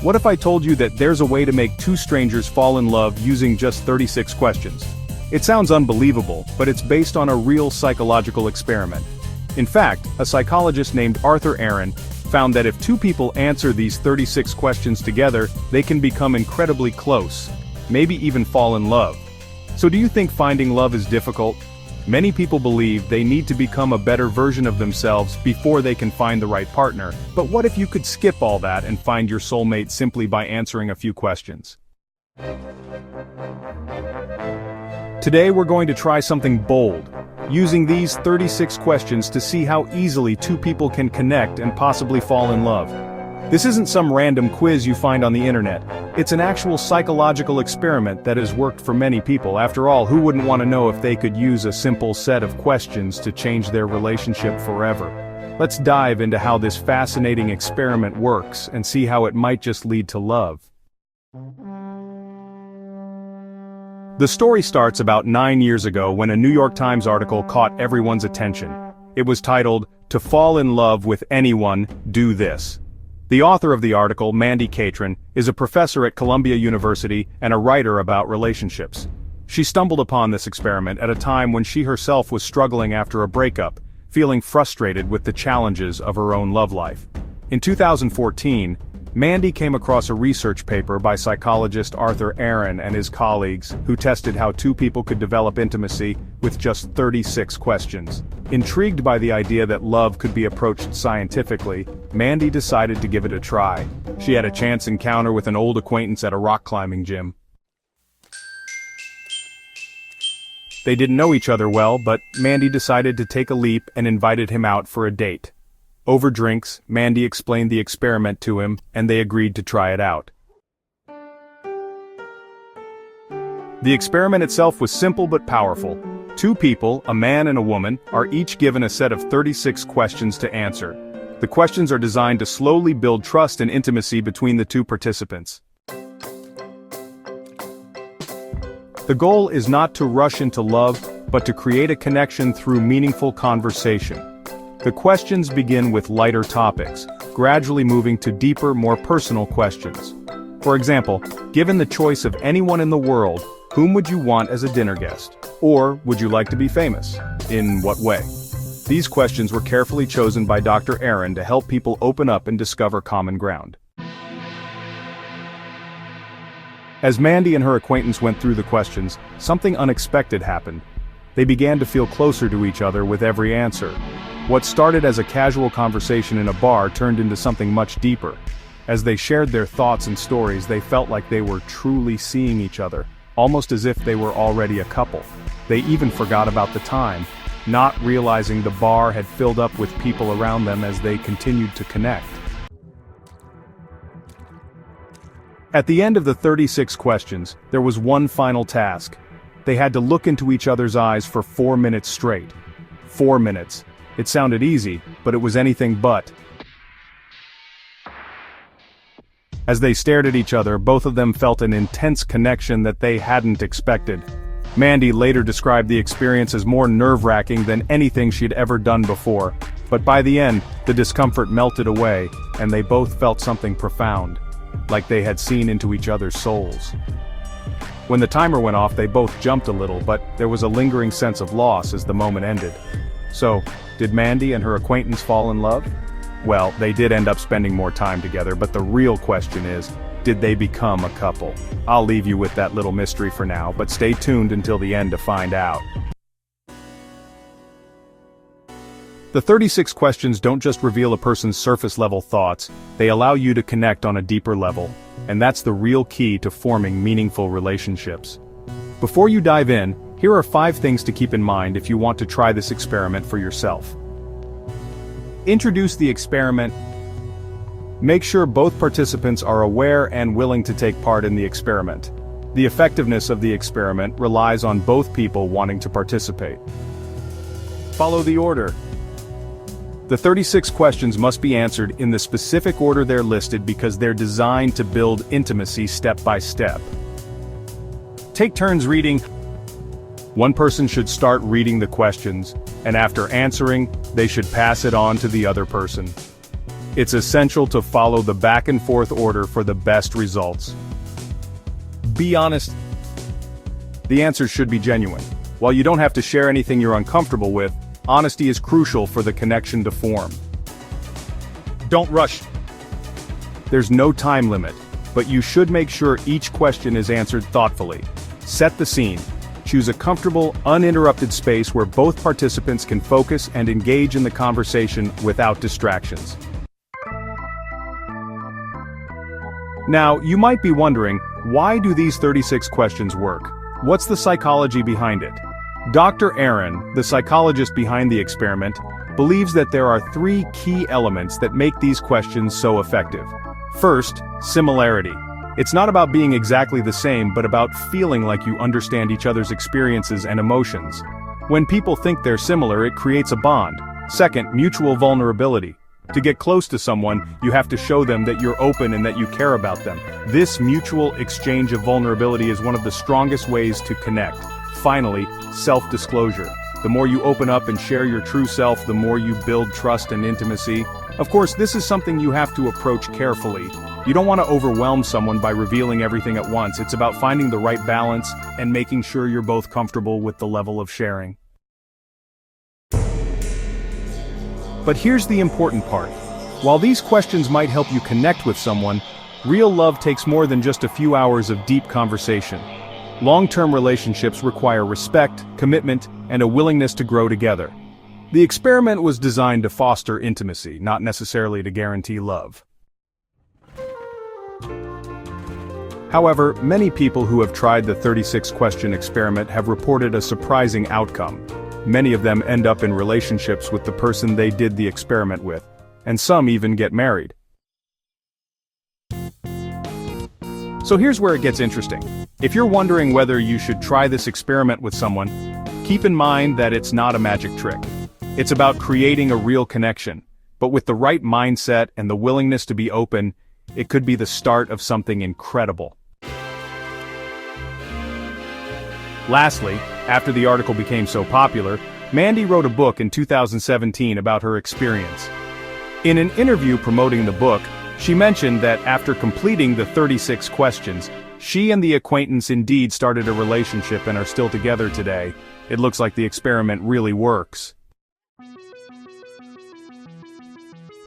What if I told you that there's a way to make two strangers fall in love using just 36 questions? It sounds unbelievable, but it's based on a real psychological experiment. In fact, a psychologist named Arthur Aron found that if two people answer these 36 questions together, they can become incredibly close, maybe even fall in love. So do you think finding love is difficult? Many people believe they need to become a better version of themselves before they can find the right partner, but what if you could skip all that and find your soulmate simply by answering a few questions? Today we're going to try something bold, using these 36 questions to see how easily two people can connect and possibly fall in love. This isn't some random quiz you find on the internet. It's an actual psychological experiment that has worked for many people. After all, who wouldn't want to know if they could use a simple set of questions to change their relationship forever? Let's dive into how this fascinating experiment works and see how it might just lead to love. The story starts about 9 years ago when a New York Times article caught everyone's attention. It was titled, "To Fall in Love with Anyone, Do This." The author of the article, Mandy Catron, is a professor at Columbia University and a writer about relationships. She stumbled upon this experiment at a time when she herself was struggling after a breakup, feeling frustrated with the challenges of her own love life. In 2014, Mandy came across a research paper by psychologist Arthur Aron and his colleagues who tested how two people could develop intimacy with just 36 questions. Intrigued by the idea that love could be approached scientifically, Mandy decided to give it a try. She had a chance encounter with an old acquaintance at a rock climbing gym. They didn't know each other well, but Mandy decided to take a leap and invited him out for a date. Over drinks, Mandy explained the experiment to him, and they agreed to try it out. The experiment itself was simple but powerful. Two people, a man and a woman, are each given a set of 36 questions to answer. The questions are designed to slowly build trust and intimacy between the two participants. The goal is not to rush into love, but to create a connection through meaningful conversation. The questions begin with lighter topics, gradually moving to deeper, more personal questions. For example, given the choice of anyone in the world, whom would you want as a dinner guest? Or would you like to be famous? In what way? These questions were carefully chosen by Dr. Aron to help people open up and discover common ground. As Mandy and her acquaintance went through the questions, something unexpected happened. They began to feel closer to each other with every answer. What started as a casual conversation in a bar turned into something much deeper. As they shared their thoughts and stories, they felt like they were truly seeing each other, almost as if they were already a couple. They even forgot about the time, not realizing the bar had filled up with people around them as they continued to connect. At the end of the 36 questions, there was one final task. They had to look into each other's eyes for 4 minutes straight. 4 minutes. It sounded easy, but it was anything but. As they stared at each other, both of them felt an intense connection that they hadn't expected. Mandy later described the experience as more nerve-wracking than anything she'd ever done before, but by the end, the discomfort melted away, and they both felt something profound, like they had seen into each other's souls. When the timer went off, they both jumped a little, but there was a lingering sense of loss as the moment ended. So, did Mandy and her acquaintance fall in love? Well, they did end up spending more time together, but the real question is, did they become a couple? I'll leave you with that little mystery for now, but stay tuned until the end to find out. The 36 questions don't just reveal a person's surface-level thoughts, they allow you to connect on a deeper level, and that's the real key to forming meaningful relationships. Before you dive in, here are 5 things to keep in mind if you want to try this experiment for yourself. Introduce the experiment. Make sure both participants are aware and willing to take part in the experiment. The effectiveness of the experiment relies on both people wanting to participate. Follow the order. The 36 questions must be answered in the specific order they're listed because they're designed to build intimacy step by step. Take turns reading. One person should start reading the questions, and after answering, they should pass it on to the other person. It's essential to follow the back and forth order for the best results. Be honest. The answers should be genuine. While you don't have to share anything you're uncomfortable with, honesty is crucial for the connection to form. Don't rush. There's no time limit, but you should make sure each question is answered thoughtfully. Set the scene. Choose a comfortable, uninterrupted space where both participants can focus and engage in the conversation without distractions. Now, you might be wondering, why do these 36 questions work? What's the psychology behind it? Dr. Aaron, the psychologist behind the experiment, believes that there are 3 key elements that make these questions so effective. First, similarity. It's not about being exactly the same, but about feeling like you understand each other's experiences and emotions. When people think they're similar, it creates a bond. Second, mutual vulnerability. To get close to someone, you have to show them that you're open and that you care about them. This mutual exchange of vulnerability is one of the strongest ways to connect. Finally, self-disclosure. The more you open up and share your true self, the more you build trust and intimacy. Of course, this is something you have to approach carefully. You don't want to overwhelm someone by revealing everything at once. It's about finding the right balance and making sure you're both comfortable with the level of sharing. But here's the important part. While these questions might help you connect with someone, real love takes more than just a few hours of deep conversation. Long-term relationships require respect, commitment, and a willingness to grow together. The experiment was designed to foster intimacy, not necessarily to guarantee love. However, many people who have tried the 36-question experiment have reported a surprising outcome. Many of them end up in relationships with the person they did the experiment with, and some even get married. So here's where it gets interesting. If you're wondering whether you should try this experiment with someone, keep in mind that it's not a magic trick. It's about creating a real connection, but with the right mindset and the willingness to be open, it could be the start of something incredible. Lastly, after the article became so popular, Mandy wrote a book in 2017 about her experience. In an interview promoting the book, she mentioned that after completing the 36 questions, she and the acquaintance indeed started a relationship and are still together today. It looks like the experiment really works.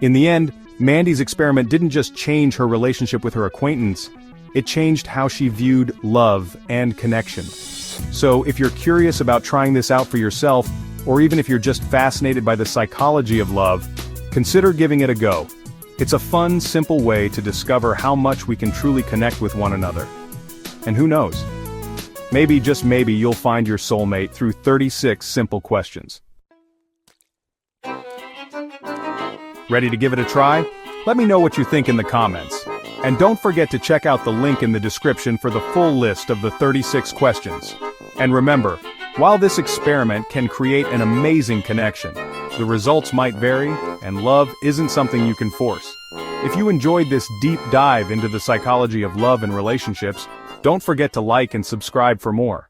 In the end, Mandy's experiment didn't just change her relationship with her acquaintance, it changed how she viewed love and connection. So if you're curious about trying this out for yourself, or even if you're just fascinated by the psychology of love, consider giving it a go. It's a fun, simple way to discover how much we can truly connect with one another. And who knows? Maybe, just maybe, you'll find your soulmate through 36 simple questions. Ready to give it a try? Let me know what you think in the comments. And don't forget to check out the link in the description for the full list of the 36 questions. And remember, while this experiment can create an amazing connection, the results might vary, and love isn't something you can force. If you enjoyed this deep dive into the psychology of love and relationships, don't forget to like and subscribe for more.